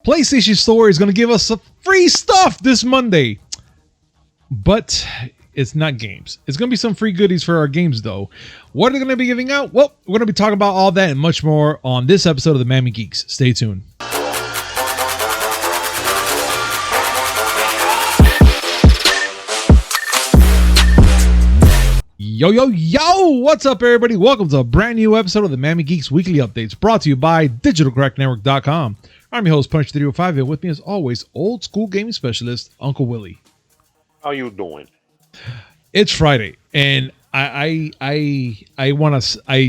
PlayStation Store is going to give us some free stuff this Monday. But it's not games. It's going to be some free goodies for our games, though. What are they going to be giving out? Well, we're going to be talking about all that and much more on this episode of the Miami Geeks. Stay tuned. Yo, yo, yo! What's up, everybody? Welcome to a brand new episode of the Miami Geeks Weekly Updates, brought to you by DigitalCrackNetwork.com. I'm your host, Punch305, and with me, as always, old school gaming specialist, Uncle Willie. How you doing? It's Friday, and I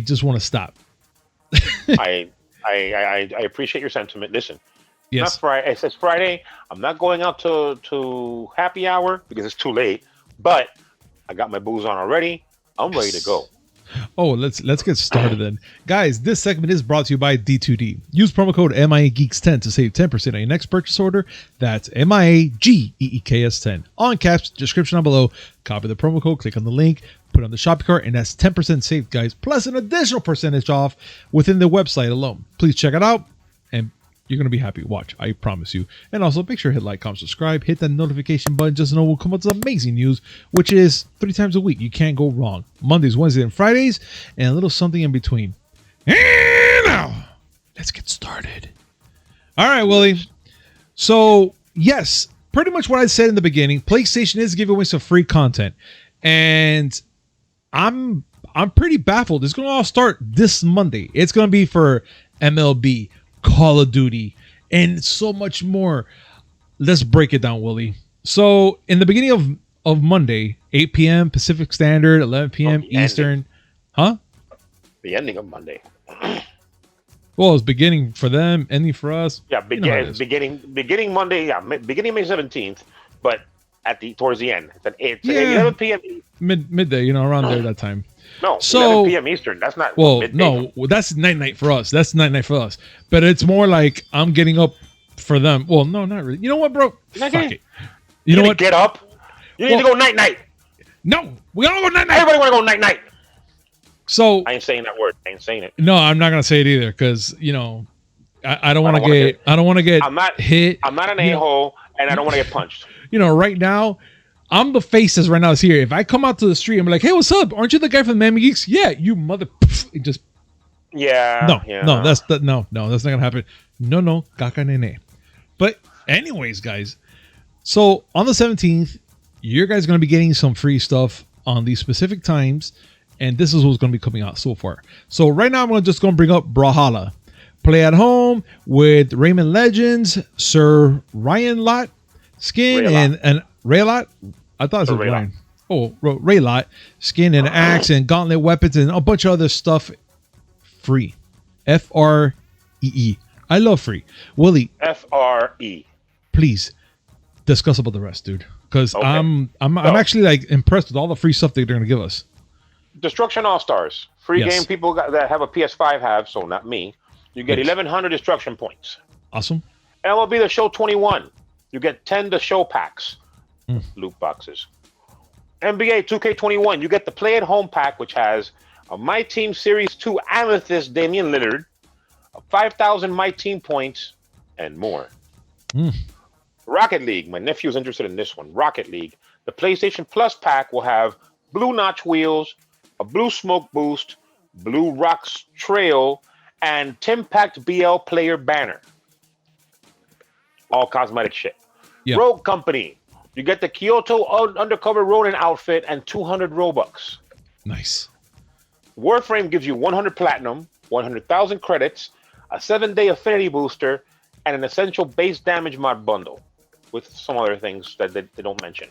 just want to stop. I appreciate your sentiment. Listen, yes, not Friday. It's Friday. I'm not going out to happy hour because it's too late. But I got my booze on already. I'm ready to go. Oh, let's get started then. Guys, this segment is brought to you by D2D. Use promo code MIAGeeks10 to save 10% on your next purchase order. That's MIAGEEKS10. All in caps, description down below. Copy the promo code, click on the link, put it on the shopping cart, and that's 10% saved, guys, plus an additional percentage off within the website alone. Please check it out, and you're going to be happy. Watch, I promise you. And also, make sure to hit like, comment, subscribe, hit that notification button just to know we'll come up with some amazing news, which is 3 times a week. You can't go wrong. Mondays, Wednesdays, and Fridays, and a little something in between. And now, let's get started. All right, Willie. So, yes, pretty much what I said in the beginning. PlayStation is giving away some free content. And I'm pretty baffled. It's going to all start this Monday. It's going to be for MLB, Call of Duty, and so much more. Let's break it down, Willie. So in the beginning of Monday, 8 p.m. Pacific Standard, 11 p.m. Eastern. Ending. The ending of Monday. Well, it's beginning for them, ending for us. Yeah, beginning Monday. Yeah, beginning May 17th, but towards the end. It's 11 p.m. Midday. Around there that time. No, 11 p.m. Eastern. That's not. Well, midday. No, that's night for us. But it's more like I'm getting up for them. Well, no, not really. You know what, bro? Fuck it. You know what? Get up. You need to go night. No, we all go night. Everybody want to go night. So I ain't saying that word. I ain't saying it. No, I'm not gonna say it either because I don't want to get. I don't want to get. I'm not hit. I'm not an a-hole, and I don't want to get punched. Right now, I'm the face that's right now is here. If I come out to the street and be like, "Hey, what's up? Aren't you the guy from the Miami Geeks?" Yeah, you mother. Just. Yeah. No, that's not gonna happen. No, kaka nene. But anyways, guys, so on the 17th, you guys are gonna be getting some free stuff on these specific times, and this is what's gonna be coming out so far. So right now, I'm just gonna bring up Brawlhalla. Play at home with Rayman Legends, Sir Ryan Lot skin, and Ray Lot. I thought it was Ryan. Oh, Ray Lot skin and axe and gauntlet weapons and a bunch of other stuff. Free. Free. I love free. Willie. FRE. Please discuss about the rest, dude. Because okay. I'm actually impressed with all the free stuff that they're gonna give us. Destruction All Stars. Free game people that have a PS5 have, so not me. You get 1,100 destruction points. Awesome. MLB The Show 21. You get 10 The Show packs. Loot boxes. NBA 2K21. You get the Play at Home pack, which has a My Team Series 2 Amethyst Damian Lillard, 5,000 My Team points, and more. Rocket League. My nephew's interested in this one. Rocket League. The PlayStation Plus pack will have blue notch wheels, a blue smoke boost, blue rocks trail, and Timpact BL player banner. All cosmetic shit. Yep. Rogue Company. You get the Kyoto Undercover Ronin outfit and 200 Robux. Nice. Warframe gives you 100 platinum, 100,000 credits, a 7-day affinity booster, and an essential base damage mod bundle with some other things that they don't mention.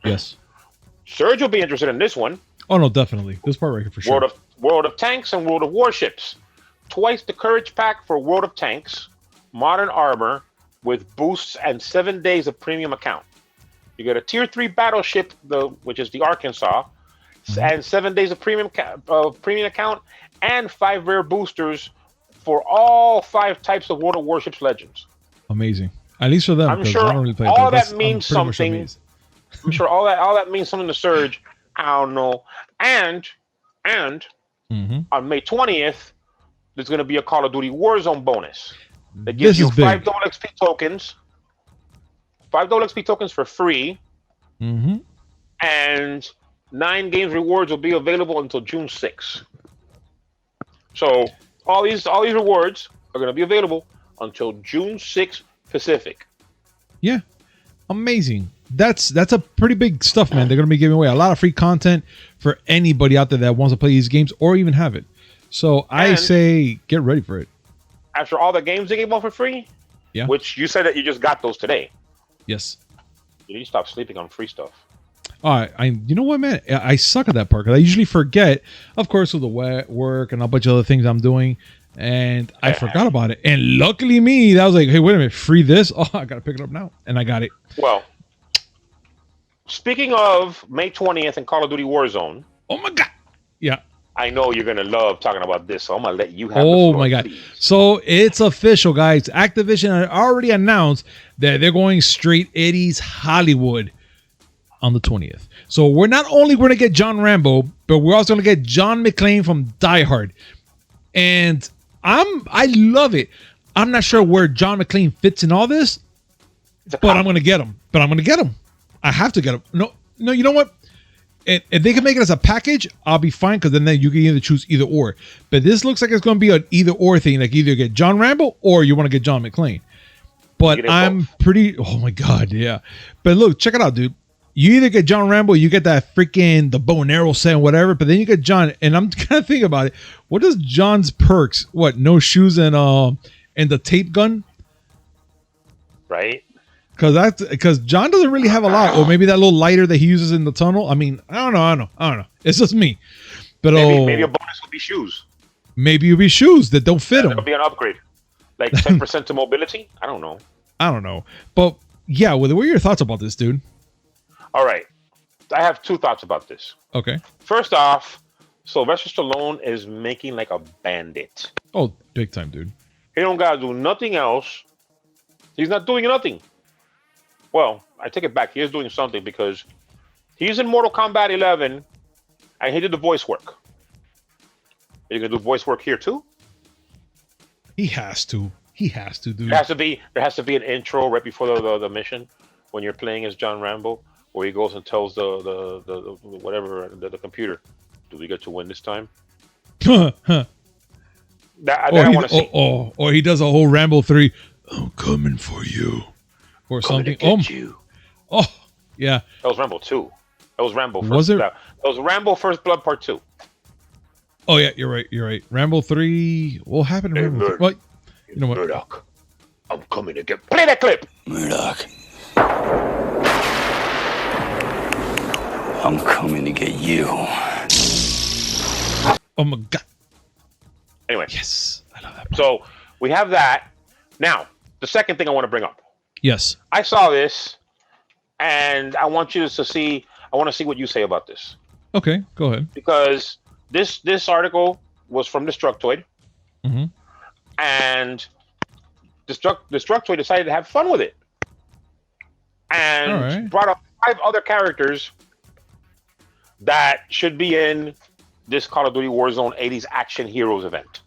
Yes. Surge will be interested in this one. Oh, no, definitely. This part right here for sure. World of Tanks and World of Warships. Twice the Courage pack for World of Tanks, modern armor with boosts and 7 days of premium account. You get a tier 3 battleship, which is the Arkansas, and 7 days of premium account, and 5 rare boosters for all 5 types of World of Warships legends. Amazing. At least for them. I'm sure all that means something. I'm sure all that means something to Surge. I don't know. And on May 20th, there's going to be a Call of Duty Warzone bonus. That gives This you is big. $5 XP tokens. $5 XP tokens for free. Mm-hmm. And 9 games rewards will be available until June 6th. So all these rewards are going to be available until June 6th Pacific. Yeah, amazing. That's a pretty big stuff, man. They're gonna be giving away a lot of free content for anybody out there that wants to play these games or even have it. So I say get ready for it. After all the games they gave out for free, Yeah. which you said that you just got those today. Yes. You need to stop sleeping on free stuff. All right, you know what, man? I suck at that part because I usually forget, of course, with the work and a bunch of other things I'm doing, and I forgot about it. And luckily me, I was like, hey, wait a minute, free this? Oh, I gotta pick it up now, and I got it. Well, speaking of May 20th and Call of Duty Warzone. Oh my god. Yeah. I know you're gonna love talking about this, so I'm gonna let you have the Oh floor, my god. please. So it's official, guys. Activision already announced that they're going straight Eddie's Hollywood on the 20th. So we're not only going to get John Rambo, but we're also going to get John McClane from Die Hard. And I love it. I'm not sure where John McClane fits in all this, but I'm going to get him. I have to get him. No, you know what? If they can make it as a package, I'll be fine because then you can either choose either or. But this looks like it's going to be an either or thing. Like either get John Rambo or you want to get John McClane. But I'm pretty... Oh my god, yeah. But look, check it out, dude. You either get John Rambo, you get that freaking the bow and arrow set and whatever, but then you get John, and I'm kind of thinking about it. What does John's perks? What, no shoes and the tape gun? Right? Because John doesn't really have a lot, or maybe that little lighter that he uses in the tunnel. I mean, I don't know. It's just me. But maybe a bonus would be shoes. Maybe it'll be shoes that don't fit him. It'll be an upgrade, like 10% to mobility. I don't know. But yeah, what are your thoughts about this, dude? All right. I have 2 thoughts about this. Okay. First off, Sylvester Stallone is making like a bandit. Oh, big time, dude. He don't gotta do nothing else. He's not doing nothing. Well, I take it back. He is doing something because he's in Mortal Kombat 11 and he did the voice work. Are you gonna do voice work here too? He has to, dude. There has to be an intro right before the mission when you're playing as John Rambo, where he goes and tells the computer, "Do we get to win this time?" I want to see. Or he does a whole Rambo 3. I'm coming for you, or something. Oh, yeah. That was Rambo 2. That was Rambo. Was it? That was Rambo First Blood Part 2. Oh yeah, you're right. Rambo 3. What happened to Rambo 3? Well, you know what? Murdoch, I'm coming to get. Play that clip. Murdoch. I'm coming to get you. Oh my god. Anyway. Yes. I love that. So we have that. Now, the second thing I want to bring up. Yes. I saw this, and I want you to see. I want to see what you say about this. Okay, go ahead. Because this article was from Destructoid, mm-hmm. and Destructoid decided to have fun with it, and brought up 5 other characters that should be in this Call of Duty Warzone 80s Action Heroes event.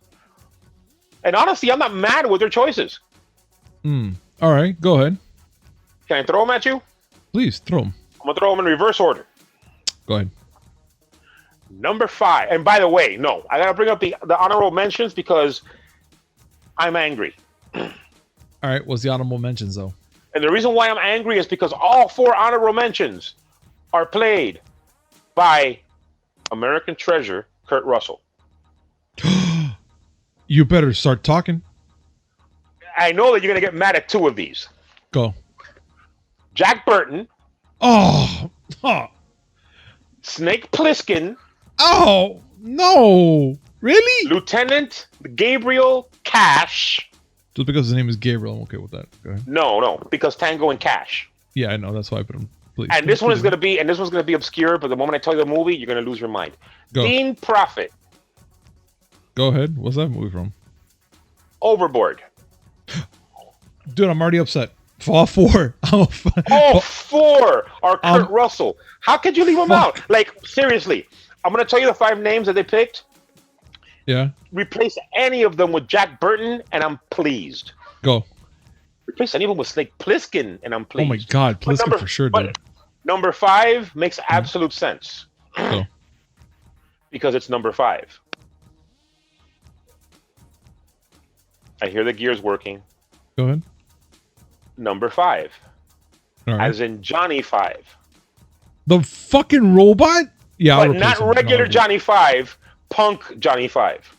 And honestly, I'm not mad with their choices. All right, go ahead. Can I throw them at you? Please, throw them. I'm going to throw them in reverse order. Go ahead. Number 5. And by the way, no, I got to bring up the honorable mentions because I'm angry. All right, what's the honorable mentions, though? And the reason why I'm angry is because all 4 honorable mentions are played by American treasure Kurt Russell. You better start talking. I know that you're going to get mad at 2 of these. Go. Jack Burton. Oh. Snake Plissken. Oh, no. Really? Lieutenant Gabriel Cash. Just because his name is Gabriel, I'm okay with that. Go ahead. No, because Tango and Cash. Yeah, I know. That's why I put him. Please. And this one is going to be, obscure, but the moment I tell you the movie, you're going to lose your mind. Go. Dean Prophet. Go ahead. What's that movie from? Overboard. Dude, I'm already upset. All 4. All 4 are Kurt Russell. How could you leave them out? Like, seriously. I'm going to tell you the 5 names that they picked. Yeah. Replace any of them with Jack Burton, and I'm pleased. Go. Replace anyone with Snake Plissken, and I'm pleased. Oh my God, Plissken for sure, dude. Number 5 makes absolute sense. Go. Because it's number 5. I hear the gears working. Go ahead. Number 5. All right. As in Johnny 5. The fucking robot? Yeah, but not regular Johnny 5, Punk Johnny 5.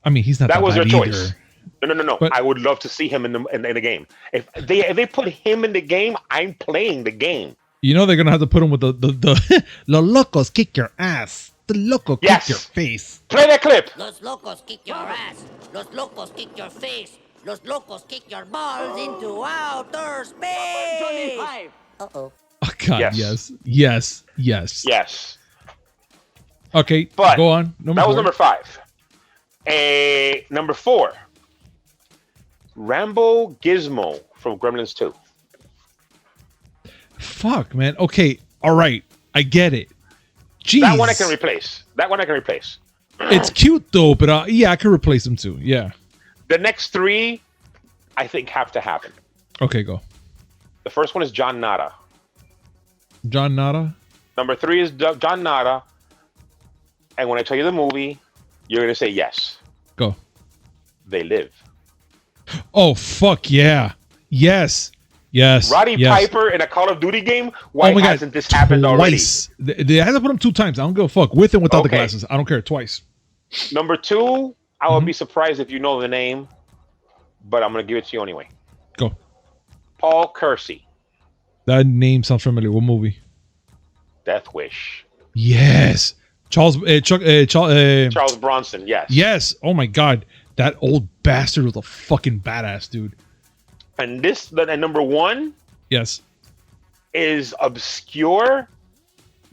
I mean, he's not that was their either. choice. No. But, I would love to see him in the game. If they put him in the game, I'm playing the game. You know they're gonna have to put him with the Los locos kick your ass. The loco kick your face. Play that clip. Los locos kick your ass. Los locos kick your face. Los locos kick your balls into outer space. Uh-oh. Oh God, yes. Okay, but go on. Was number 5. Number 4. Rambo Gizmo from Gremlins 2. Fuck, man. Okay, all right. I get it. Jeez. That one I can replace. It's cute though, but yeah, I can replace him too. Yeah. The next 3, I think, have to happen. Okay, go. The first one is John Nada. John Nada. Number 3 is John Nada. And when I tell you the movie, you're gonna say yes. Go. They Live. Oh fuck yeah! Yes. Roddy Piper in a Call of Duty game. Why hasn't this happened already? They had to put him 2 times. I don't give a fuck with and without the glasses. I don't care. Twice. Number 2, I would be surprised if you know the name, but I'm gonna give it to you anyway. Go. Paul Kersey. That name sounds familiar. What movie? Death Wish. Yes. Charles Bronson. Yes. Yes. Oh my God. That old bastard was a fucking badass, dude. And number 1 yes, is obscure,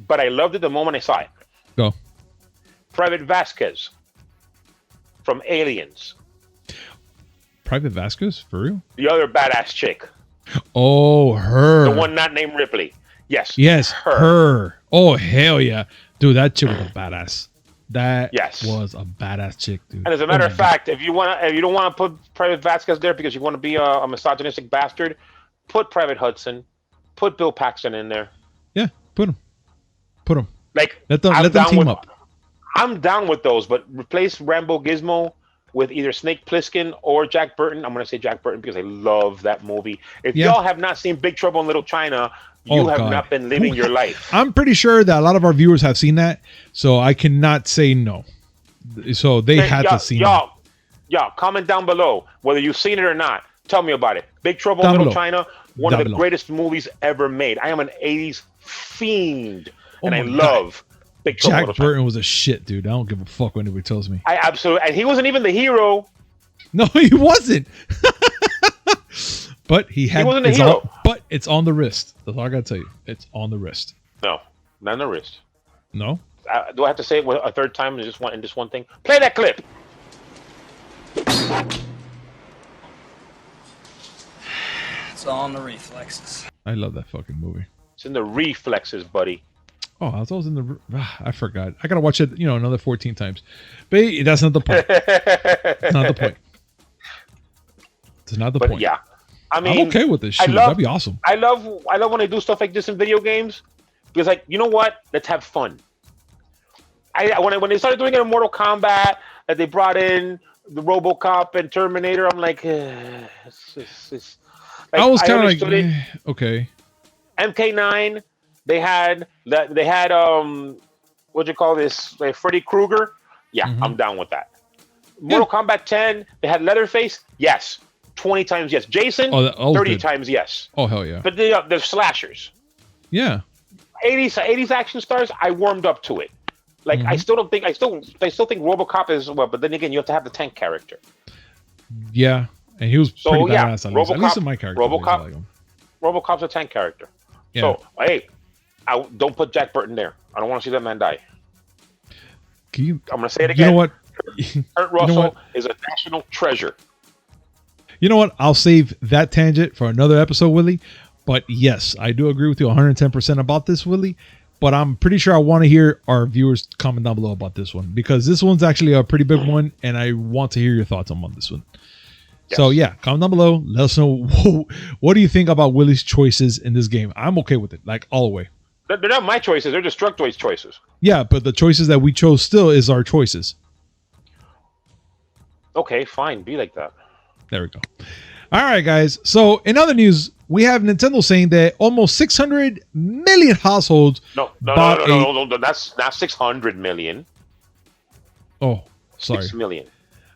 but I loved it the moment I saw it. Go. Private Vasquez from Aliens. Private Vasquez? For real? The other badass chick. Oh, her. The one not named Ripley. Yes. Yes, her. Oh, hell yeah. Dude, that chick was a badass. That was a badass chick, dude. And as a matter of fact, if you don't want to put Private Vasquez there because you want to be a misogynistic bastard, put Private Hudson, put Bill Paxton in there. Yeah, put him. Like let them team up. I'm down with those, but replace Rambo Gizmo with either Snake Plissken or Jack Burton. I'm going to say Jack Burton because I love that movie. If y'all have not seen Big Trouble in Little China, you have not been living your life. I'm pretty sure that a lot of our viewers have seen that, so I cannot say no. So they had to see it. Y'all, comment down below whether you've seen it or not. Tell me about it. Big Trouble in Little China, one of the greatest movies ever made. I am an 80s fiend, and I love Big Trouble in Little China. Jack Burton was a shit, dude. I don't give a fuck what anybody tells me. I absolutely, and he wasn't even the hero. No, he wasn't. But he wasn't the hero. But it's on the wrist. That's all I gotta tell you. It's on the wrist. No, not on the wrist. No. Do I have to say it a third time in just one thing? Play that clip. It's all in the reflexes. I love that fucking movie. It's in the reflexes, buddy. Oh, I was in the. I forgot. I gotta watch it. Another 14 times. But that's not the point. It's not the point. It's not the point. Yeah. I mean, I'm okay with this shit. That'd be awesome. I love when they do stuff like this in video games because, like, you know what? Let's have fun. When they started doing it in Mortal Kombat, that they brought in the RoboCop and Terminator, I'm like, I was kind of like, okay. MK9, they had what'd you call this? Like Freddy Krueger. Yeah, I'm down with that. Mortal Kombat 10, they had Leatherface. Yes. 20 times yes. Jason, 30 times yes. Oh, hell yeah. But they're slashers. Yeah. 80s action stars, I warmed up to it. Like, I still think RoboCop is, well, but then again, you have to have the tank character. Yeah. And he was pretty badass. At least in my character. RoboCop's a tank character. Yeah. So, hey, don't put Jack Burton there. I don't want to see that man die. I'm going to say it again. You know what? Kurt Russell is a national treasure. You know what? I'll save that tangent for another episode, Willie. But yes, I do agree with you 110% about this, Willie. But I'm pretty sure I want to hear our viewers comment down below about this one because this one's actually a pretty big one, and I want to hear your thoughts on this one. So Yes. yeah, comment down below. Let us know what do you think about Willie's choices in this game. I'm okay with it, like all the way. They're not my choices. They're Destructoid's choices. Yeah, but the choices that we chose still is our choices. Okay, fine. Be like that. There we go. All right, guys. So in other news, we have Nintendo saying that almost 600 million households No, bought no. That's not 600 million. Oh, sorry. 6 million.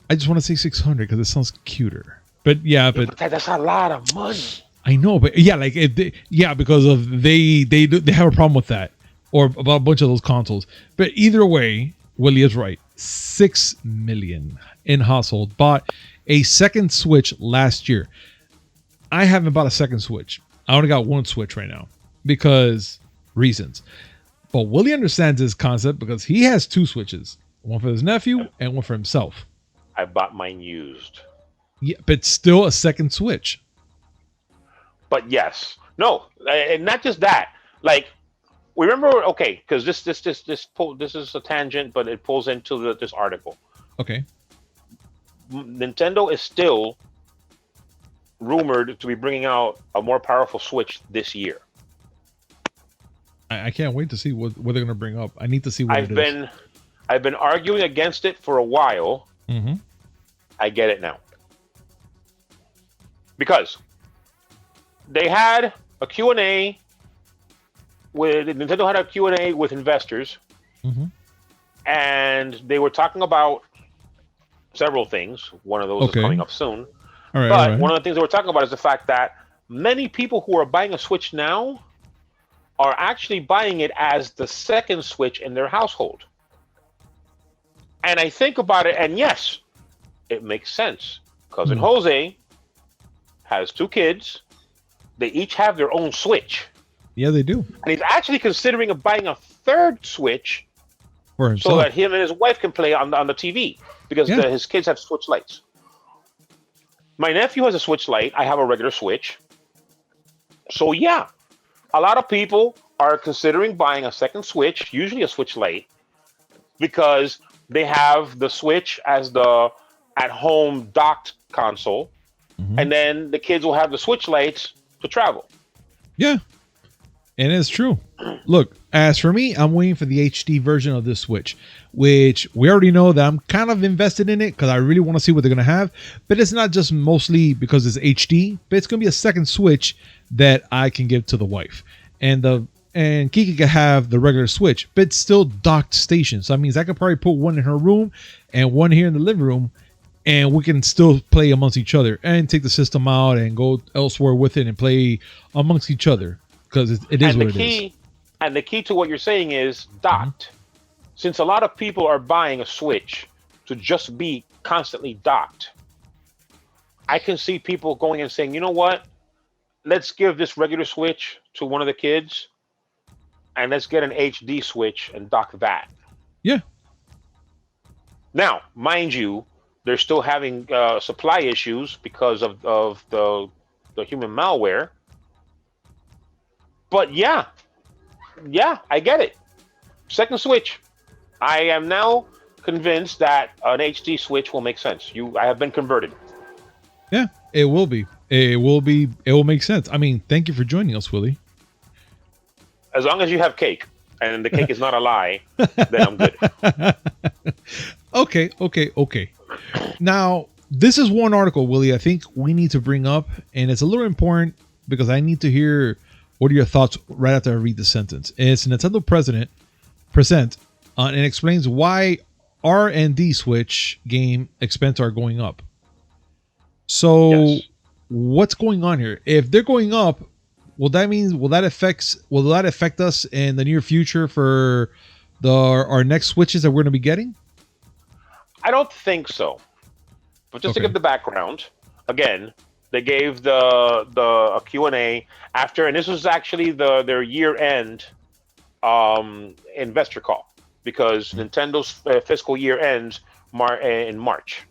I just want to say 600 because it sounds cuter. But yeah, but That's a lot of money. I know, but yeah, like because of they have a problem with that, or about a bunch of those consoles. But either way, Willie is right. 6 million in household bought a second Switch last year. I haven't bought a second Switch. I only got one Switch right now because reasons. But Willie understands this concept because he has two Switches, one for his nephew and one for himself. I bought mine used. Yeah, but still a second Switch. But yes, no, and not just that. Like, remember? Okay, because this is a tangent, but it pulls into this article. Okay. Nintendo is still rumored to be bringing out a more powerful Switch this year. I can't wait to see what they're gonna bring up. I need to see what it is. I've been arguing against it for a while. Mm-hmm. I get it now because they had a Q&A with Nintendo had a Q&A with investors, Mm-hmm. and they were talking about several things. One of those is coming up soon. All right. But one of the things they were talking about is the fact that many people who are buying a Switch now are actually buying it as the second Switch in their household. And I think about it, and yes, it makes sense. Cousin Jose has two kids. They each have their own Switch. Yeah, they do. And he's actually considering buying a third Switch For himself. so that him and his wife can play on the TV because his kids have Switch Lites. My nephew has a Switch Lite. I have a regular Switch. So yeah, a lot of people are considering buying a second Switch, usually a Switch Lite, because they have the Switch as the at-home docked console, and then the kids will have the Switch Lites to travel. Yeah. And it's true. Look, as for me, I'm waiting for the HD version of this Switch, which we already know that I'm kind of invested in it because I really want to see what they're going to have. But it's not just mostly because it's HD, but it's going to be a second Switch that I can give to the wife. And Kiki can have the regular Switch, but it's still docked station. So that means I could probably put one in her room and one here in the living room, and we can still play amongst each other and take the system out and go elsewhere with it and play amongst each other. Because it is what it is. And the key to what you're saying is docked. Since a lot of people are buying a Switch to just be constantly docked, I can see people going and saying, you know what? Let's give this regular Switch to one of the kids, and let's get an HD Switch and dock that. Yeah. Now, mind you, they're still having supply issues because of the human malware. But yeah, I get it. Second Switch. I am now convinced that an HD Switch will make sense. I have been converted. Yeah, it will be. It will make sense. I mean, thank you for joining us, Willie. As long as you have cake and the cake is not a lie, then I'm good. Okay. Now, this is one article, Willie, I think we need to bring up, and it's a little important because I need to hear what are your thoughts right after I read the sentence. It's Nintendo present and explains why R&D Switch game expense are going up. So what's going on here? If they're going up, will that affect us in the near future for our next Switches that we're going to be getting? I don't think so. But just to give the background, again, they gave a Q&A after, and this was actually their year-end investor call because Nintendo's fiscal year ends in March.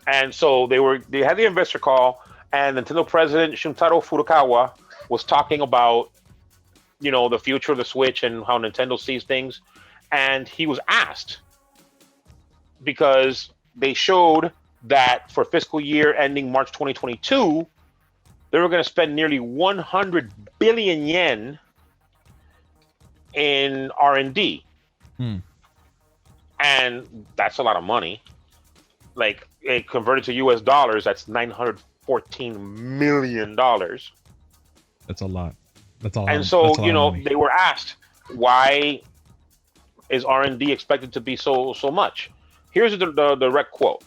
And so they had the investor call, and Nintendo president Shuntaro Furukawa was talking about, the future of the Switch and how Nintendo sees things. And he was asked, because they showed that for fiscal year ending March 2022, they were going to spend nearly 100 billion yen in R&D. And that's a lot of money. Like, it converted to US dollars, that's $914 million. That's a lot. That's a lot. And so, they were asked, why is R&D expected to be so much? Here's the direct quote.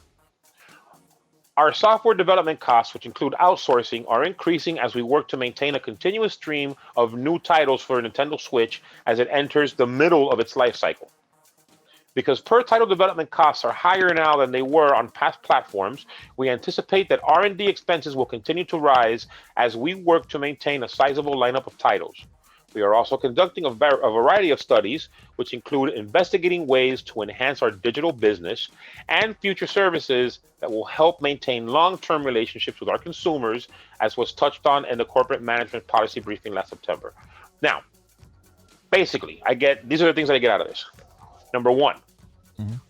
Our software development costs, which include outsourcing, are increasing as we work to maintain a continuous stream of new titles for Nintendo Switch as it enters the middle of its life cycle. Because per title development costs are higher now than they were on past platforms, we anticipate that R&D expenses will continue to rise as we work to maintain a sizable lineup of titles. We are also conducting a variety of studies, which include investigating ways to enhance our digital business and future services that will help maintain long-term relationships with our consumers, as was touched on in the corporate management policy briefing last September. Now, basically, these are the things that I get out of this. Number one,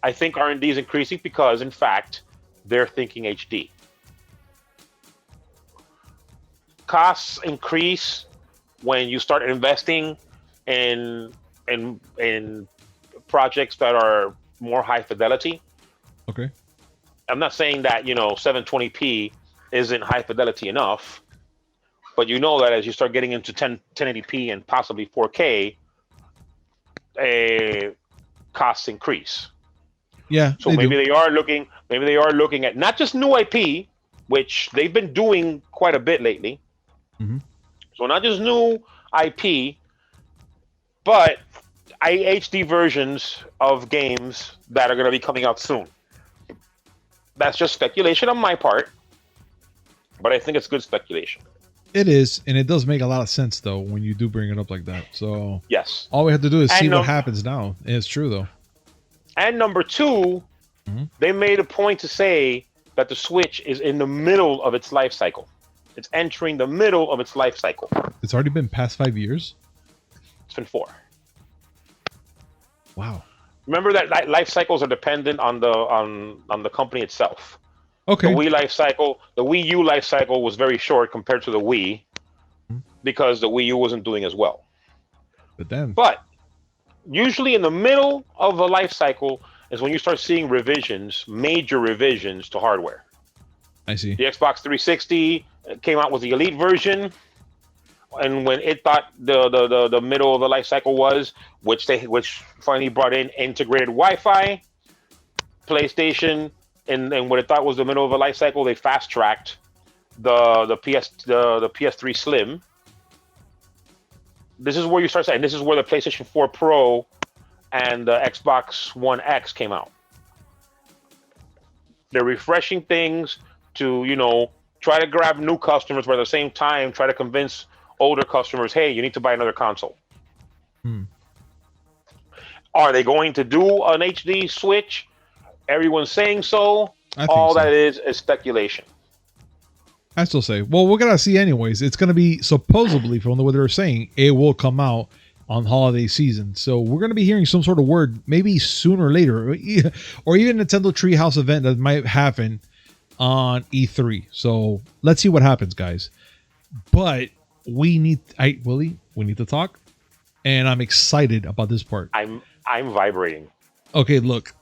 I think R&D is increasing because, in fact, they're thinking HD. Costs increase when you start investing in projects that are more high fidelity. Okay. I'm not saying that 720p isn't high fidelity enough, but that as you start getting into 1080p and possibly 4K, costs increase. Yeah. So maybe they are looking at not just new IP, which they've been doing quite a bit lately. So not just new IP, but HD versions of games that are going to be coming out soon. That's just speculation on my part, but I think it's good speculation. It is, and it does make a lot of sense though when you do bring it up like that. So yes, all we have to do is see what happens now. And it's true though. And number two, they made a point to say that the Switch is in the middle of its life cycle. It's entering the middle of its life cycle. It's already been past 5 years? It's been 4. Wow. Remember that life cycles are dependent on the company itself. Okay. The Wii U life cycle was very short compared to the Wii because the Wii U wasn't doing as well. But usually in the middle of a life cycle is when you start seeing major revisions to hardware. I see. The Xbox 360 came out with the Elite version, and when it thought the middle of the life cycle was, which finally brought in integrated Wi-Fi, PlayStation, and what it thought was the middle of the life cycle, they fast tracked the PS3 Slim. This is where you start saying this is where the PlayStation 4 Pro and the Xbox One X came out. They're refreshing things to, try to grab new customers, but at the same time, try to convince older customers, hey, you need to buy another console. Are they going to do an HD Switch? Everyone's saying so. All that is speculation. I still say, well, we're going to see anyways. It's going to be supposedly, from what they're saying, it will come out on holiday season. So we're going to be hearing some sort of word maybe sooner or later, or even Nintendo Treehouse event that might happen on E3. So let's see what happens, guys. But we need to talk, and I'm excited about this part. I'm vibrating. Okay, look,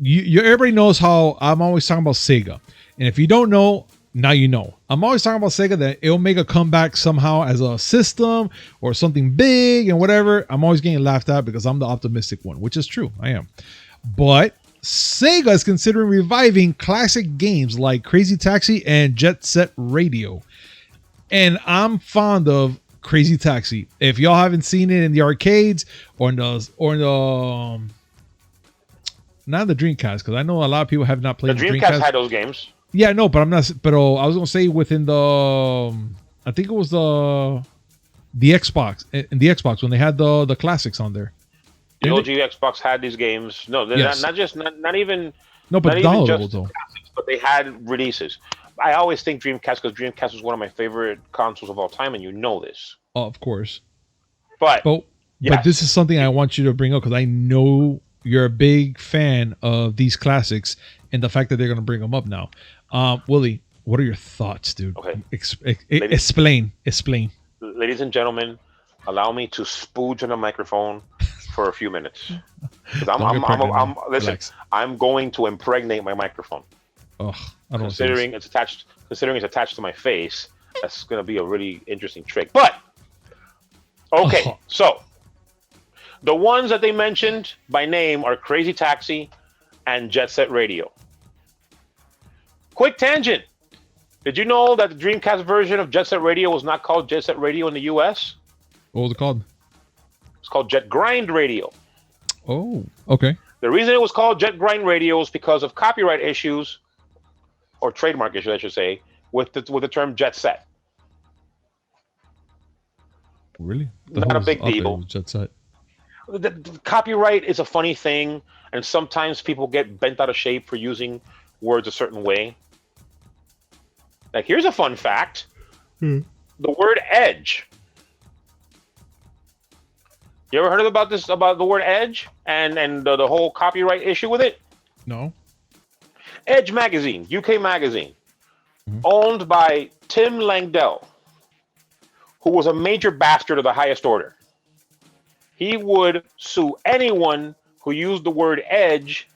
everybody knows how I'm always talking about Sega, and if you don't know, now you know. I'm always talking about Sega that it'll make a comeback somehow as a system or something big and whatever. I'm always getting laughed at because I'm the optimistic one, which is true. I am. But Sega is considering reviving classic games like Crazy Taxi and Jet Set Radio. And I'm fond of Crazy Taxi. If y'all haven't seen it in the arcades or in the not the Dreamcast, because I know a lot of people have not played the Dreamcast. Had those games. Yeah, no, but I'm not. But I was gonna say within the, I think it was the Xbox, in the Xbox when they had the classics on there. The OG Xbox had these games. No, they're not even. No, but not even just downloadable though. Classics, but they had releases. I always think Dreamcast because Dreamcast was one of my favorite consoles of all time, and you know this. Of course. But this is something I want you to bring up because I know you're a big fan of these classics and the fact that they're going to bring them up now. Willie, what are your thoughts, dude? Okay. Explain. Ladies and gentlemen, allow me to spooge on the microphone for a few minutes. Listen, I'm going to impregnate my microphone. Oh, I don't considering it's attached to my face, that's going to be a really interesting trick. But okay, so the ones that they mentioned by name are Crazy Taxi and Jet Set Radio. Quick tangent. Did you know that the Dreamcast version of Jet Set Radio was not called Jet Set Radio in the US? What was it called? It's called Jet Grind Radio. Oh, okay. The reason it was called Jet Grind Radio is because of copyright issues, or trademark issues, I should say, with the term Jet Set. Really? Not a big deal. Jet Set. The copyright is a funny thing, and sometimes people get bent out of shape for using words a certain way. Like, here's a fun fact. The word edge. You ever heard about the word edge and the whole copyright issue with it? No. Edge magazine, UK magazine, owned by Tim Langdell, who was a major bastard of the highest order. He would sue anyone who used the word edge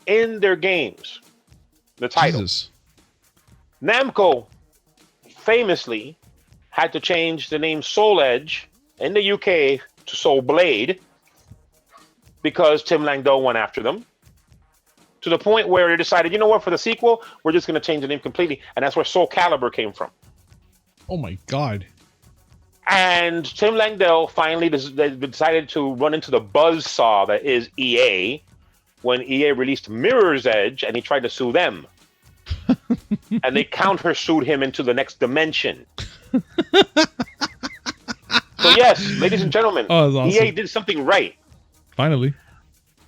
in their games. The title. Jesus. Namco famously had to change the name Soul Edge in the UK to Soul Blade because Tim Langdell went after them, to the point where they decided, you know what, for the sequel, we're just going to change the name completely. And that's where Soul Calibur came from. Oh my God. And Tim Langdell finally decided to run into the buzzsaw that is EA when EA released Mirror's Edge and he tried to sue them. And they counter-sued him into the next dimension. So yes, ladies and gentlemen, awesome. EA did something right. Finally.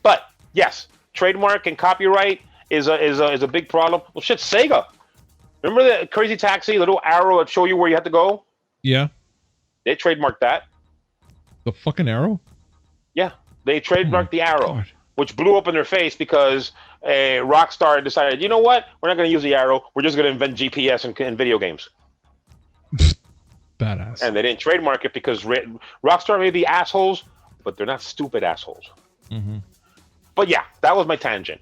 But yes, trademark and copyright is a big problem. Well, shit, Sega. Remember the Crazy Taxi, little arrow that show you where you have to go? Yeah. They trademarked that. The fucking arrow? Yeah, they trademarked the arrow, God. Which blew up in their face because Rockstar decided, you know what? We're not going to use the arrow. We're just going to invent GPS in video games. Badass. And they didn't trademark it because Rockstar may be assholes, but they're not stupid assholes. Mm-hmm. But yeah, that was my tangent.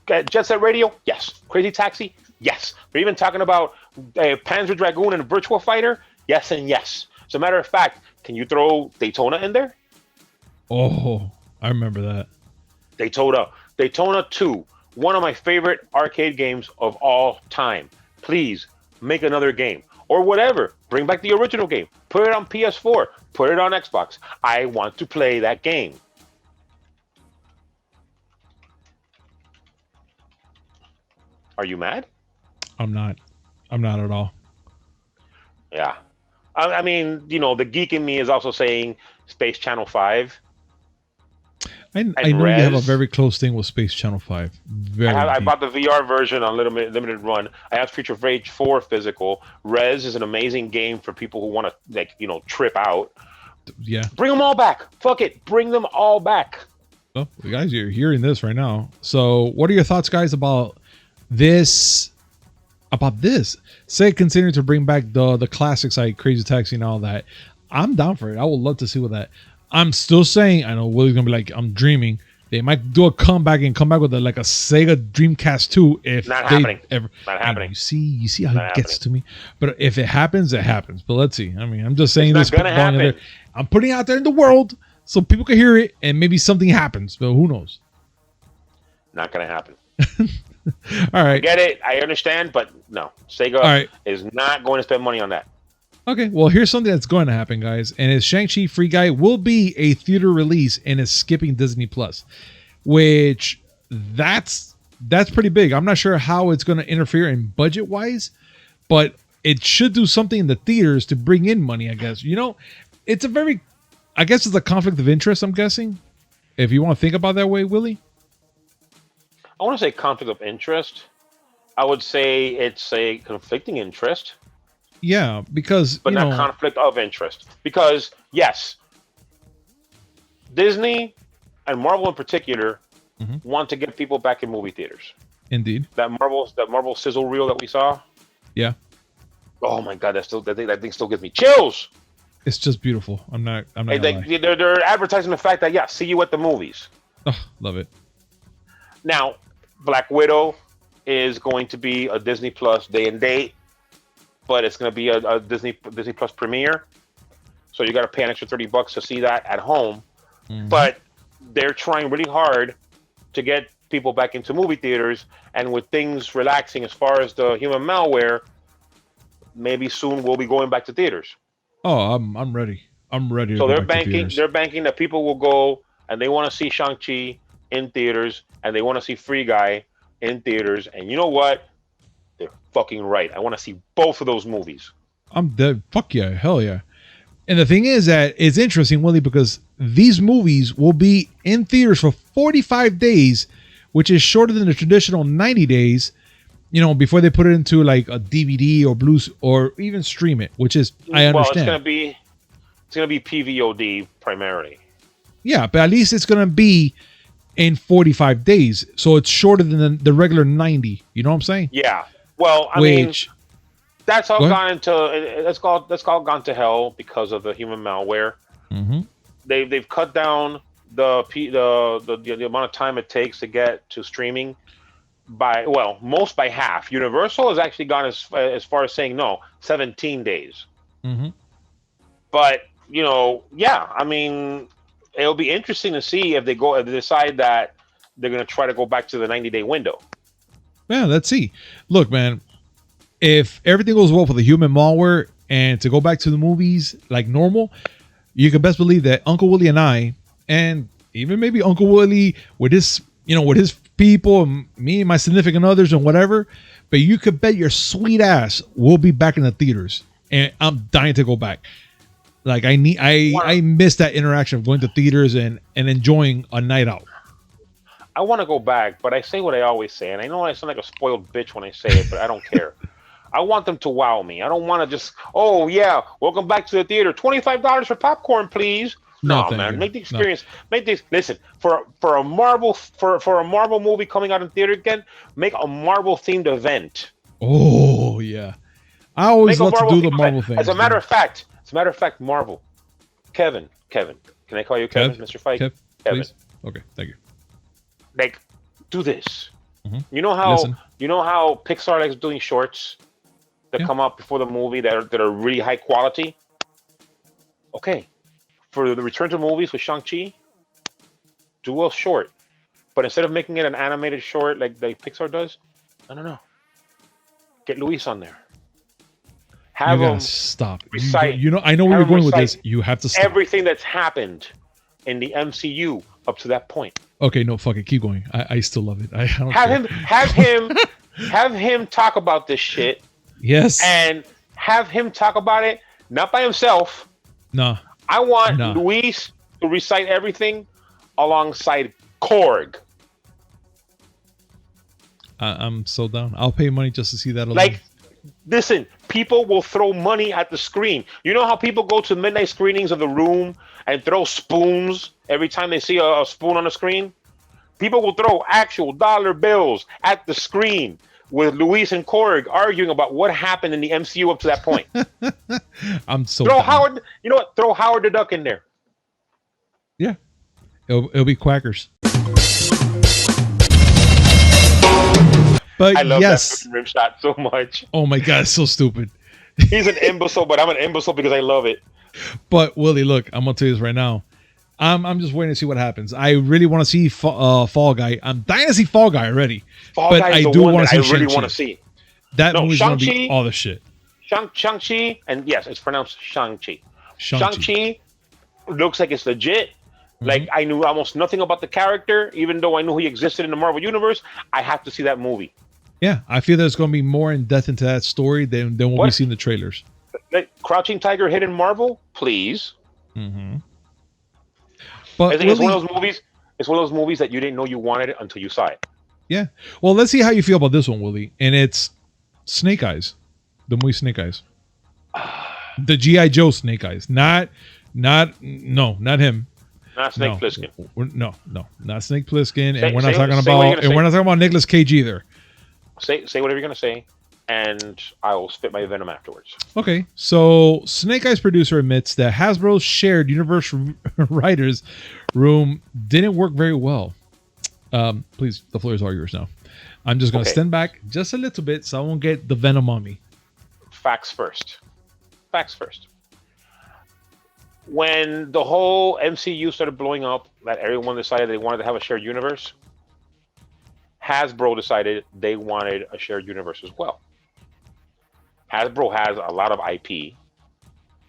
Jet Set Radio, yes. Crazy Taxi, yes. We're even talking about Panzer Dragoon and Virtua Fighter, yes and yes. As a matter of fact, can you throw Daytona in there? Oh, I remember that. Daytona 2, one of my favorite arcade games of all time. Please make another game or whatever. Bring back the original game. Put it on PS4. Put it on Xbox. I want to play that game. Are you mad? I'm not at all. Yeah. I mean, you know, the geek in me is also saying Space Channel 5. I know you have a very close thing with Space Channel 5. I bought the VR version on limited run. I have Streets of Rage 4 physical. Rez is an amazing game for people who want to, like, you know, trip out. Yeah. Bring them all back. Fuck it. Bring them all back. Well, guys, you're hearing this right now. So what are your thoughts, guys, about this? Say considering to bring back the classics like Crazy Taxi and all that. I'm down for it. I would love to see what that. I'm still saying, I know Willie's gonna be like, I'm dreaming. They might do a comeback and come back with a Sega Dreamcast 2 if not they happening. ever. Not happening. You see how not it gets to me. But if it happens, it happens. But let's see. I mean, I'm just saying it's this. Not gonna happen. I'm putting it out there in the world so people can hear it and maybe something happens. But who knows? Not gonna happen. All right. I get it. I understand, but no, Sega is not going to spend money on that. Okay, well, here's something that's going to happen, guys, and it's Shang-Chi Free Guy will be a theater release and is skipping Disney Plus, which that's pretty big. I'm not sure how it's going to interfere in budget-wise, but it should do something in the theaters to bring in money, I guess. You know, it's it's a conflict of interest, I'm guessing, if you want to think about it that way, Willie. I want to say conflict of interest. I would say it's a conflicting interest. Yeah, because but not conflict of interest. Because yes, Disney and Marvel in particular want to get people back in movie theaters. Indeed. That Marvel sizzle reel that we saw. Yeah. Oh my god, that thing still gives me chills. It's just beautiful. I'm not gonna lie. They're advertising the fact that see you at the movies. Oh, love it. Now, Black Widow is going to be a Disney Plus day and date, but it's going to be a Disney Plus premiere. So you got to pay an extra $30 to see that at home. But they're trying really hard to get people back into movie theaters, and with things relaxing as far as the human malware, maybe soon we'll be going back to theaters. Oh, I'm ready. I'm ready. So they're banking that people will go and they want to see Shang-Chi in theaters, and they want to see Free Guy in theaters. And you know what? They're fucking right. I want to see both of those movies. I'm dead. Fuck yeah. Hell yeah. And the thing is that it's interesting, Willie, because these movies will be in theaters for 45 days, which is shorter than the traditional 90 days, before they put it into like a DVD or Blues or even stream it, which is, I understand. Well, it's going to be PVOD primarily. Yeah, but at least it's going to be in 45 days. So it's shorter than the regular 90. You know what I'm saying? Yeah. Well, I mean, that's all gone gone to hell because of the human malware. They've cut down the amount of time it takes to get to streaming by half. Universal has actually gone as far as saying 17 days. But I mean, it'll be interesting to see if they decide that they're going to try to go back to the 90-day window. Yeah, let's see. Look, man, if everything goes well for the human malware and to go back to the movies like normal, you can best believe that Uncle Willie and I, and even maybe Uncle Willie with his, with his people, and me and my significant others and whatever, but you could bet your sweet ass we'll be back in the theaters, and I'm dying to go back. Like I miss that interaction of going to theaters and enjoying a night out. I want to go back, but I say what I always say, and I know I sound like a spoiled bitch when I say it, but I don't care. I want them to wow me. I don't want to just, oh yeah, welcome back to the theater. $25 for popcorn, please. No, man, make the experience. Listen, for a Marvel movie coming out in theater again, make a Marvel themed event. Oh yeah, I always love to do the Marvel thing. As a matter of fact, Marvel. Kevin, can I call you Kevin, Mr. Feige? Kevin. Please? Okay, thank you. Like, do this. You know how Pixar likes doing shorts that come out before the movie that are really high quality. Okay, for the return to movies with Shang-Chi, do a short, but instead of making it an animated short like Pixar does, no, get Luis on there. Have him stop. Recite. I know where you're going with this. You have to stop everything that's happened in the MCU up to that point. Okay, no, fuck it. Keep going. I still love it. I don't have him talk about this shit. Yes. And have him talk about it not by himself. No. I want Luis to recite everything alongside Korg. I'm so down. I'll pay money just to see that alone. Like, listen, people will throw money at the screen. You know how people go to midnight screenings of The Room and throw spoons every time they see a spoon on the screen? People will throw actual dollar bills at the screen with Luis and Korg arguing about what happened in the MCU up to that point. I'm so throw down. Howard. You know what? Throw Howard the Duck in there. Yeah, it'll be Quackers. But I love yes, that rim shot so much. Oh my god, it's so stupid. He's an imbecile, but I'm an imbecile because I love it. But Willie, look, I'm gonna tell you this right now. I'm just waiting to see what happens. I really want to see Fall Guy. I'm dying to see Fall Guy already. But I do want to see. I really want to see. That movie's gonna be all the shit. Shang-Chi, and yes, it's pronounced Shang-Chi. Shang-Chi looks like it's legit. Like, I knew almost nothing about the character, even though I knew he existed in the Marvel Universe. I have to see that movie. Yeah, I feel there's going to be more in depth into that story than what we see in the trailers. Like Crouching Tiger, Hidden Marvel, please. But I think it's one of those movies. It's one of those movies that you didn't know you wanted it until you saw it. Yeah. Well, let's see how you feel about this one, Willie. And it's Snake Eyes, the movie Snake Eyes, the G.I. Joe Snake Eyes, not him. Not Snake Plissken. No, not Snake Plissken, Say- and we're say- not talking say what you're about, gonna say. Nicolas Cage either. Say whatever you're gonna say, and I will spit my venom afterwards. Okay, so Snake Eyes producer admits that Hasbro's shared universe writers room didn't work very well. Please, the floor is all yours now. I'm just going to Okay. stand back just a little bit so I won't get the venom on me. Facts first. Facts first. When the whole MCU started blowing up, that everyone decided they wanted to have a shared universe, Hasbro decided they wanted a shared universe as well. Hasbro has a lot of IP,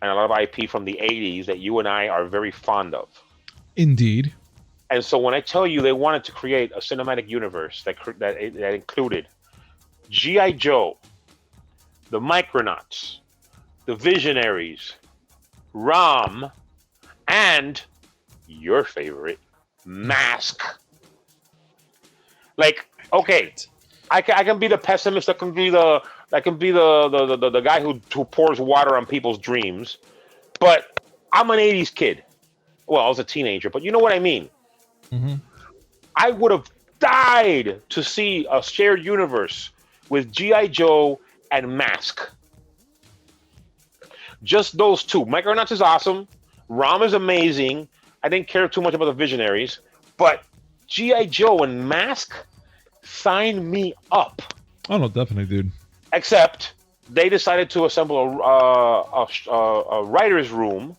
and a lot of IP from the 80s that you and I are very fond of. Indeed. And so when I tell you they wanted to create a cinematic universe that included G.I. Joe, the Micronauts, the Visionaries, Rom, and your favorite, Mask. Like, okay, I can be the pessimist. I can be the guy who pours water on people's dreams. But I'm an 80s kid. Well, I was a teenager, but you know what I mean. Mm-hmm. I would have died to see a shared universe with G.I. Joe and Mask. Just those two. Micronauts is awesome. Rom is amazing. I didn't care too much about the Visionaries. But G.I. Joe and Mask, sign me up. Oh, no, definitely, dude. Except they decided to assemble a writer's room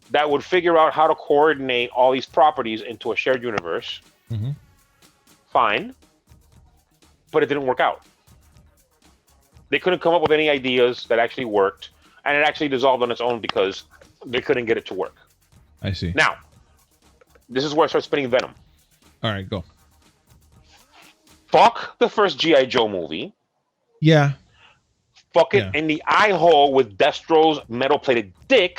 that would figure out how to coordinate all these properties into a shared universe. Mm-hmm. Fine. But it didn't work out. They couldn't come up with any ideas that actually worked, and it actually dissolved on its own because they couldn't get it to work. I see. Now, this is where I start spinning venom. All right, go. Fuck the first G.I. Joe movie. Yeah. Fuck it in the eye hole with Destro's metal-plated dick.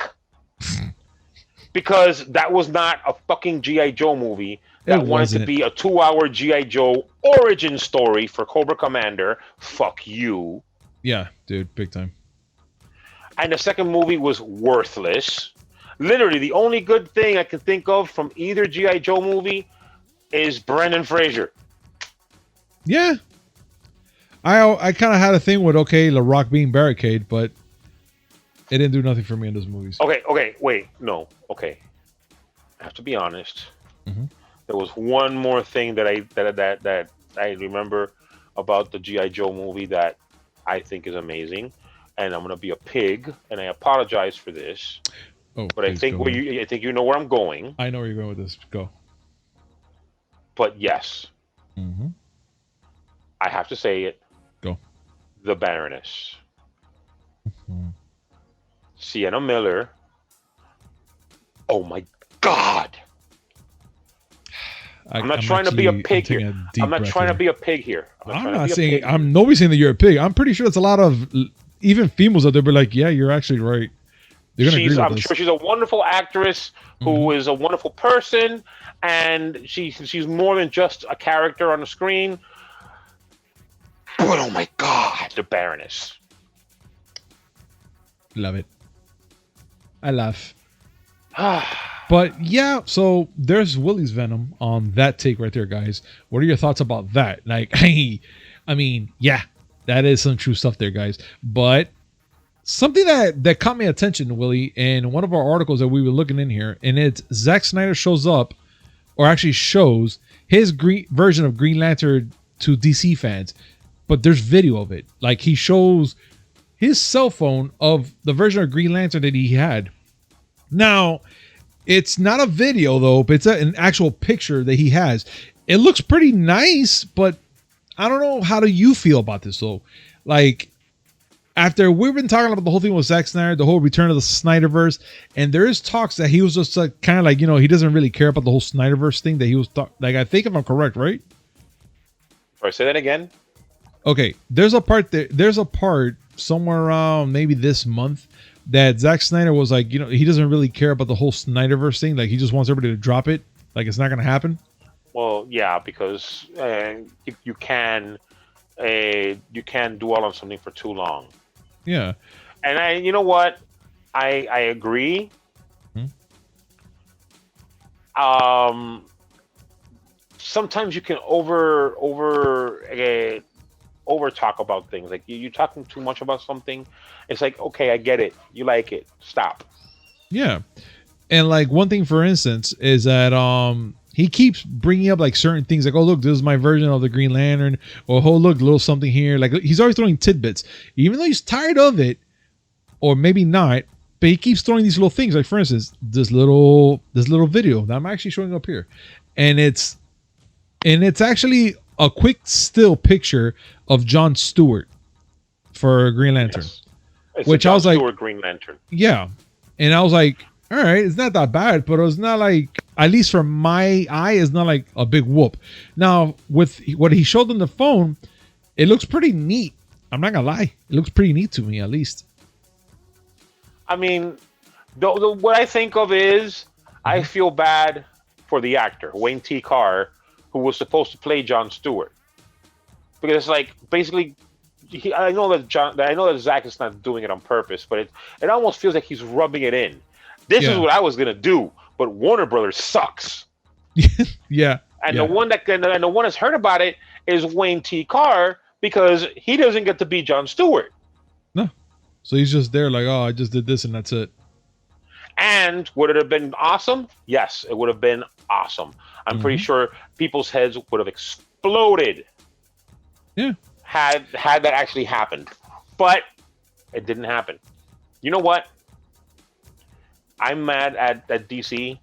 Because that was not a fucking G.I. Joe movie that wanted to be a 2-hour G.I. Joe origin story for Cobra Commander. Fuck you. Yeah, dude, big time. And the second movie was worthless. Literally, the only good thing I can think of from either G.I. Joe movie is Brendan Fraser. Yeah. I kind of had a thing with, okay, The Rock being Barricade, but it didn't do nothing for me in those movies. Okay, wait, no, okay. I have to be honest. Mm-hmm. There was one more thing that I remember about the G.I. Joe movie that I think is amazing, and I'm gonna be a pig, and I apologize for this. Oh, but I think I think you know where I'm going. I know where you're going with this. Go. But yes, Mm-hmm. I have to say it. Go. The Baroness. Mm-hmm. Sienna Miller. Oh my God. I'm not trying to be a pig here. I'm not trying to be a pig here. I'm not saying, I'm nobody's saying that you're a pig. I'm pretty sure it's a lot of even females out there be like, yeah, you're actually right. They're gonna agree with I'm this. sure she's a wonderful actress who is a wonderful person, and she's more than just a character on the screen. But oh my God, the Baroness. Love it. I laugh. But yeah, so there's Willie's Venom on that take right there, guys. What are your thoughts about that? Like, hey, I mean, yeah, that is some true stuff there, guys. But something that caught my attention, Willie, in one of our articles that we were looking in here, and it's Zack Snyder shows up, or actually shows his version of Green Lantern to DC fans. But there's video of it. Like, he shows his cell phone of the version of Green Lantern that he had. Now, it's not a video, though, but it's an actual picture that he has. It looks pretty nice, but I don't know, how do you feel about this, though? Like, after we've been talking about the whole thing with Zack Snyder, the whole return of the Snyderverse, and there is talks that he was just kind of like, you know, he doesn't really care about the whole Snyderverse thing that he was like, I think if I'm correct, right? Sorry, say that again. Okay, there's a part somewhere around maybe this month that Zack Snyder was like, you know, he doesn't really care about the whole Snyderverse thing. Like, he just wants everybody to drop it. Like, it's not going to happen. Well, yeah, because you can dwell on something for too long. Yeah. And you know what? I agree. sometimes you can over talk about things. Like you're talking too much about something. It's like, okay, I get it. You like it. Stop. Yeah. And like one thing, for instance, is that he keeps bringing up like certain things, like, oh look, this is my version of the Green Lantern, or oh look, little something here. Like he's always throwing tidbits, even though he's tired of it, or maybe not. But he keeps throwing these little things. Like for instance, this little video that I'm actually showing up here, and it's actually a quick still picture of John Stewart for Green Lantern, Yes. It's which a I was John like, Stewart Green Lantern. yeah, and I was like, all right, it's not that bad, but it was not like, at least for my eye, it's not like a big whoop. Now, with what he showed on the phone, it looks pretty neat. I'm not gonna lie, it looks pretty neat to me, at least. I mean, what I think of is I feel bad for the actor Wayne T. Carr, who was supposed to play John Stewart, because it's like basically, I know that Zack is not doing it on purpose, but it almost feels like he's rubbing it in. This is what I was gonna do, but Warner Brothers sucks. Yeah, and the one that's heard about it is Wayne T. Carr, because he doesn't get to be John Stewart. No, so he's just there like, oh, I just did this and that's it. And would it have been awesome? Yes, it would have been awesome. I'm pretty sure people's heads would have exploded. Yeah. Had that actually happened. But it didn't happen. You know what? I'm mad at DC,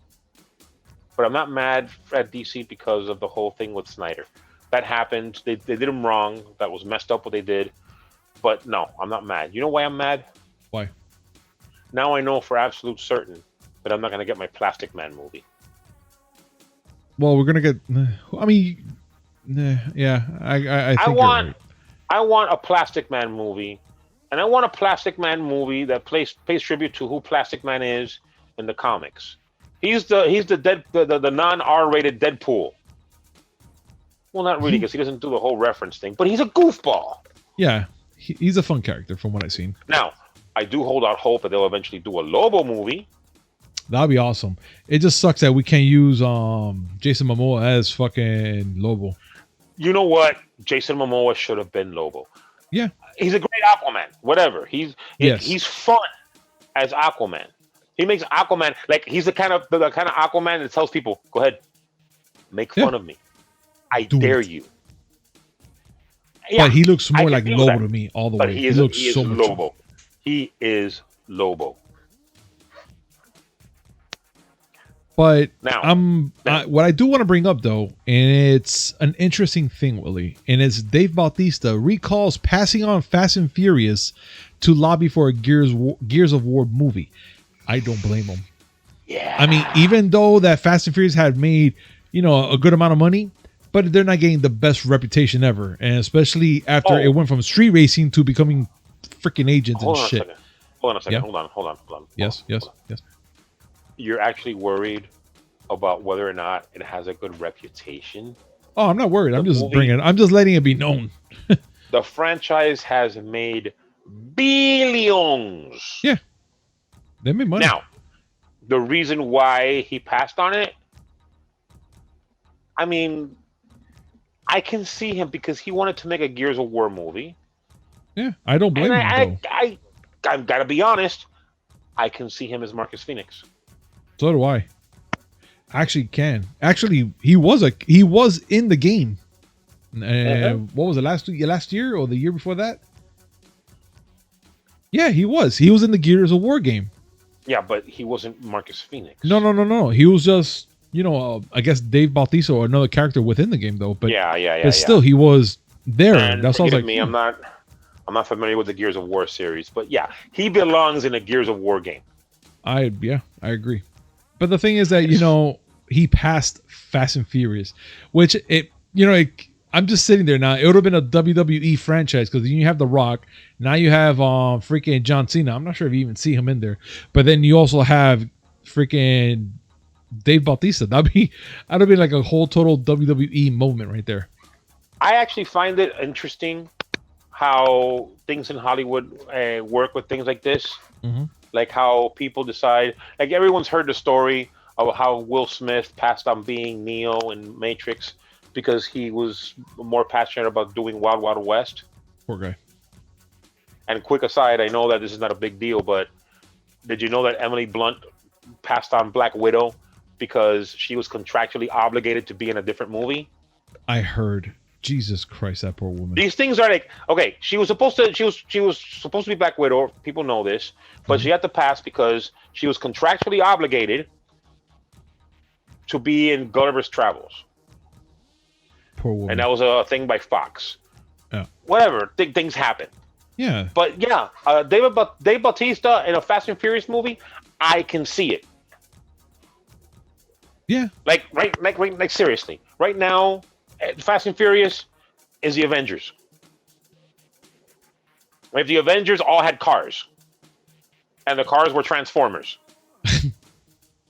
but I'm not mad at DC because of the whole thing with Snyder. That happened. They did him wrong. That was messed up what they did. But no, I'm not mad. You know why I'm mad? Why? Now I know for absolute certain that I'm not going to get my Plastic Man movie. Well, we're gonna get. I mean, yeah. I think I want a Plastic Man movie, and I want a Plastic Man movie that pays tribute to who Plastic Man is in the comics. He's the non-R-rated Deadpool. Well, not really, because he doesn't do the whole reference thing, but he's a goofball. Yeah, he's a fun character from what I've seen. Now, I do hold out hope that they'll eventually do a Lobo movie. That'd be awesome. It just sucks that we can't use Jason Momoa as fucking Lobo. You know what? Jason Momoa should have been Lobo. Yeah, he's a great Aquaman. Whatever. He's fun as Aquaman. He makes Aquaman like he's the kind of Aquaman that tells people, "Go ahead, make fun of me. I dare you." Yeah, but he looks more like Lobo to me all the way. He looks so much Lobo. He is Lobo. But what I do want to bring up though, and it's an interesting thing, Willie, and it's Dave Bautista recalls passing on Fast and Furious to lobby for a Gears of War movie. I don't blame him. Yeah. I mean, even though that Fast and Furious had made, a good amount of money, but they're not getting the best reputation ever, and especially after it went from street racing to becoming freaking agents and shit. Hold on a second. Yeah. Hold on. Yes. You're actually worried about whether or not it has a good reputation? Oh, I'm not worried. I'm just letting it be known. The franchise has made billions. Yeah. They made money. Now, the reason why he passed on it, I mean, I can see him because he wanted to make a Gears of War movie. Yeah, I don't blame him. I've got to be honest. I can see him as Marcus Phoenix. So do I. Actually, he was in the game. What was it, last year or the year before that? Yeah, he was. He was in the Gears of War game. Yeah, but he wasn't Marcus Phoenix. No. He was just, I guess Dave Bautista or another character within the game though. But yeah. But still, he was there. And that's what I was like. I'm not familiar with the Gears of War series, but yeah, he belongs in a Gears of War game. I agree. But the thing is that, he passed Fast and Furious, which I'm just sitting there now. It would have been a WWE franchise because you have The Rock. Now you have freaking John Cena. I'm not sure if you even see him in there. But then you also have freaking Dave Bautista. That'd be like a whole total WWE moment right there. I actually find it interesting how things in Hollywood work with things like this. Mm-hmm. Like how people decide, like everyone's heard the story of how Will Smith passed on being Neo in Matrix because he was more passionate about doing Wild Wild West. Poor guy. And quick aside, I know that this is not a big deal, but did you know that Emily Blunt passed on Black Widow because she was contractually obligated to be in a different movie? I heard. Jesus Christ, that poor woman. These things are like, okay, she was supposed to be Black Widow. People know this, but she had to pass because she was contractually obligated to be in Gulliver's Travels. Poor woman. And that was a thing by Fox. Yeah. Whatever, things happen. Yeah. But yeah, Dave Bautista in a Fast and Furious movie, I can see it. Yeah. Like seriously, right now, Fast and Furious is the Avengers. If the Avengers all had cars, and the cars were Transformers,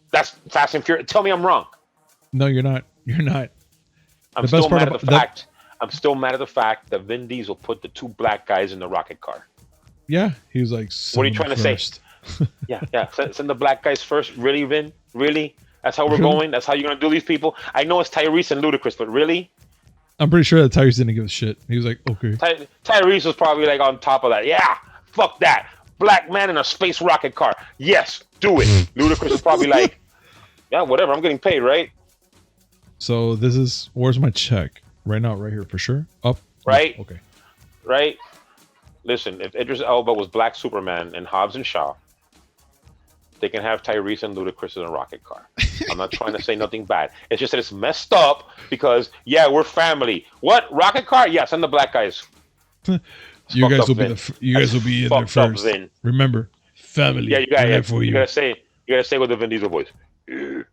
that's Fast and Furious. Tell me I'm wrong. No, you're not. You're not. I'm still mad at the fact that Vin Diesel put the two black guys in the rocket car. Yeah, he was like, what are you trying to say? Yeah. Send the black guys first. Really, Vin? Really? That's how we're going? That's how you're going to do these people? I know it's Tyrese and Ludacris, but really? I'm pretty sure that Tyrese didn't give a shit. He was like, okay. Tyrese was probably like on top of that. Yeah, fuck that. Black man in a space rocket car. Yes, do it. Ludacris is probably like, yeah, whatever. I'm getting paid, right? So this is, where's my check? Right now, right here for sure. Up. Right. Okay. Right. Listen, if Idris Elba was Black Superman and Hobbs and Shaw, they can have Tyrese and Ludacris in a rocket car. I'm not trying to say nothing bad. It's just that it's messed up because, yeah, we're family. What? Rocket car? Yeah, send the black guys. You guys will be in there first. Remember, family. Yeah, you gotta say with the Vin Diesel voice. Yeah,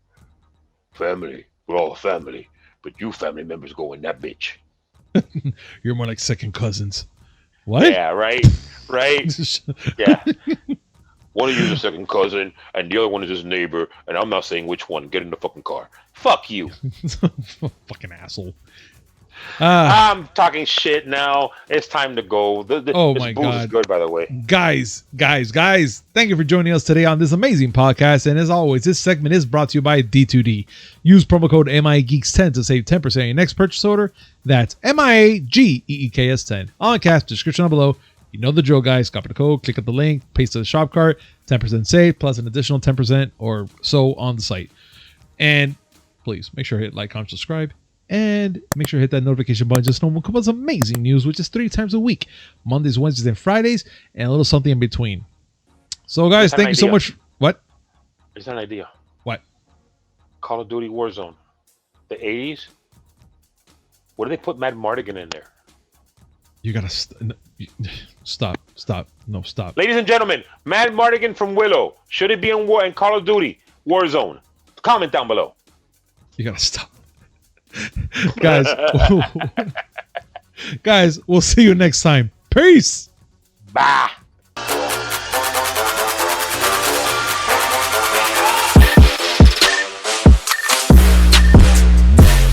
family. We're all family. But you family members go in that bitch. You're more like second cousins. What? Yeah, right. Yeah. One of you is a second cousin, and the other one is his neighbor, and I'm not saying which one. Get in the fucking car. Fuck you. Fucking asshole. I'm talking shit now. It's time to go. This my booze God. is good, by the way. Guys. Thank you for joining us today on this amazing podcast. And as always, this segment is brought to you by D2D. Use promo code MIAGeeks10 to save 10% on your next purchase order. That's MIAGEEKS10. On cast description down below. You know the drill, guys. Copy the code, click up the link, paste to the shop cart, 10% save, plus an additional 10% or so on the site. And please make sure to hit like, comment, subscribe, and make sure to hit that notification button just to know when comes amazing news, which is 3 times a week, Mondays, Wednesdays, and Fridays, and a little something in between. So, guys, thank you so much. What? It's an idea. What? Call of Duty Warzone. The 80s? What do they put Mad Mardigan in there? You gotta stop. No, stop. Ladies and gentlemen, Mad Mardigan from Willow. Should it be in Call of Duty Warzone? Comment down below. You gotta stop. Guys, we'll see you next time. Peace. Bye.